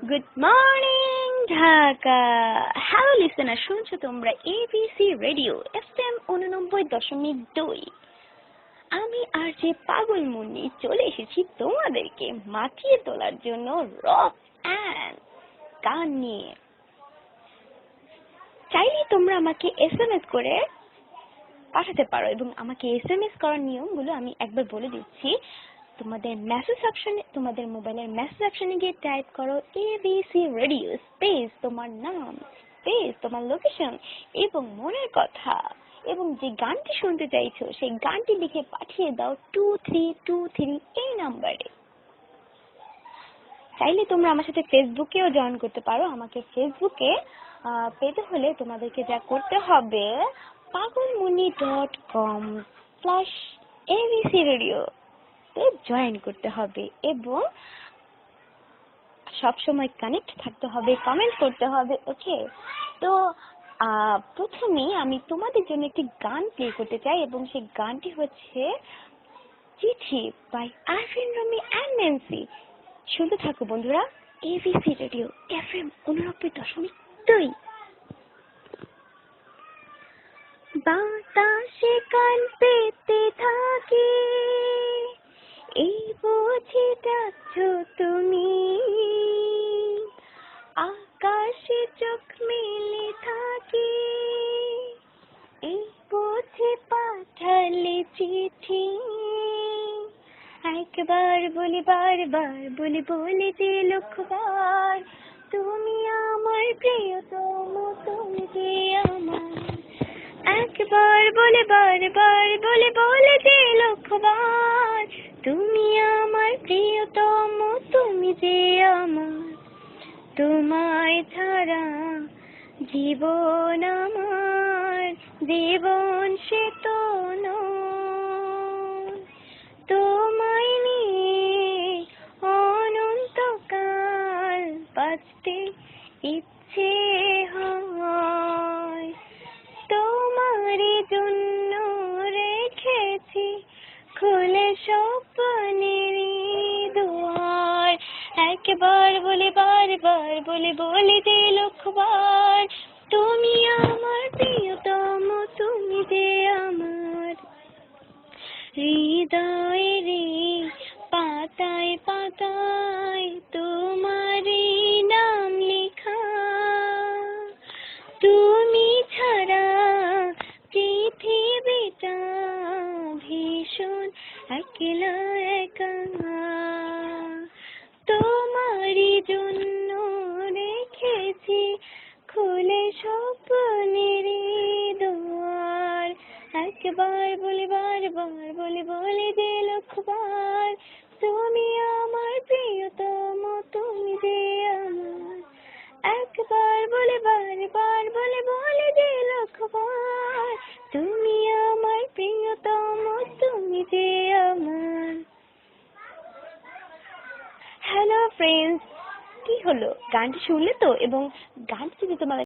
Good morning Dhaka. Hello listener, শুনছো তোমরা ABC radio FM 89.2। আমি আর যে পাগল মুন্নি চলে এসেছি তোমাদেরকে মাতিয়ে তোলার জন্য রক অ্যান্ড গান নিয়ে। চাইলে তোমরা আমাকে এসএমএস করে পাঠাতে পারো, এবং আমাকে এসএমএস করার নিয়মগুলো আমি একবার বলে দিচ্ছি। তোমাদের মোবাইলের মেসেজ অপশনে গিয়ে টাইপ করো এবিসি রেডিও স্পেস তোমার নাম স্পেস তোমার লোকেশন এবং মনের কথা, এবং যে গানটি শুনতে চাইছো সেই গানটি লিখে পাঠিয়ে দাও 2323 এই নাম্বারে। চাইলে তোমরা আমার সাথে ফেসবুকেও জয়েন করতে পারো। আমাকে ফেসবুকে পেতে হলে তোমাদেরকে যা করতে হবে, pagolmuni.com/abc radio জয়েন করতে হবে এবং সবসময় কানেক্ট থাকতে হবে, কমেন্ট করতে হবে। ওকে, তো প্রথমেই আমি তোমাদের জন্য একটি গান প্লে করতে চাই, এবং সেই গানটি হচ্ছে চিঠি বাই আরফিন রুমি অ্যান্ড ন্যান্সি। শুনতে থাকো বন্ধুরা, এবিসি রেডিও এফএম 89.2। বাতাসে কান পেতে থাকি, এই বুঝি ডাকছ তুমি, আকাশে চোখ মেলে থাকি, এই বুঝি পাঠালে চিঠি। একবার বলি বারবার বলি বলি যে লক্ষবার, তুমি আমার প্রিয়তম, তুমি যে আমার। একবার বলে বারবার বলে বলে যে লক্ষবার, তুমি আমার প্রিয়তম, তুমি যে আমার। তোমায় ছাড়া জীবন আমার, জীবন সে তো নয়। তোমায় নিয়ে অনন্তকাল বাঁচতে ইচ্ছে হয়। তোমারই জন্য রেখেছি খুলে স্বপ্নের দুয়ার। একবার বলে বারবার বলে বলে যে লক্ষবার, তুমি আমার প্রিয়তম, তুমি যে আমার। হৃদয়ের পাতায় পাতায় তোমারই নাম লেখা, তুমি ছাড়া পৃথিবীটা ভীষণ একলা একা। তোমারই জন্য রেখেছি খুলে স্বপ্নের দুয়ার। একবার বলে বারবার বলে বলে যে লক্ষবার, তুমি আমার প্রিয়তম, তুমি যে আমার। একবার বলে বারবার বলে বলে যে লক্ষবার, তুমি আমার প্রিয়তম, তুমি যে আমার। হ্যালো ফ্রেন্ডস, কি হলো? গানটি শুনলে তো? এবং গানটি যদি তোমাদের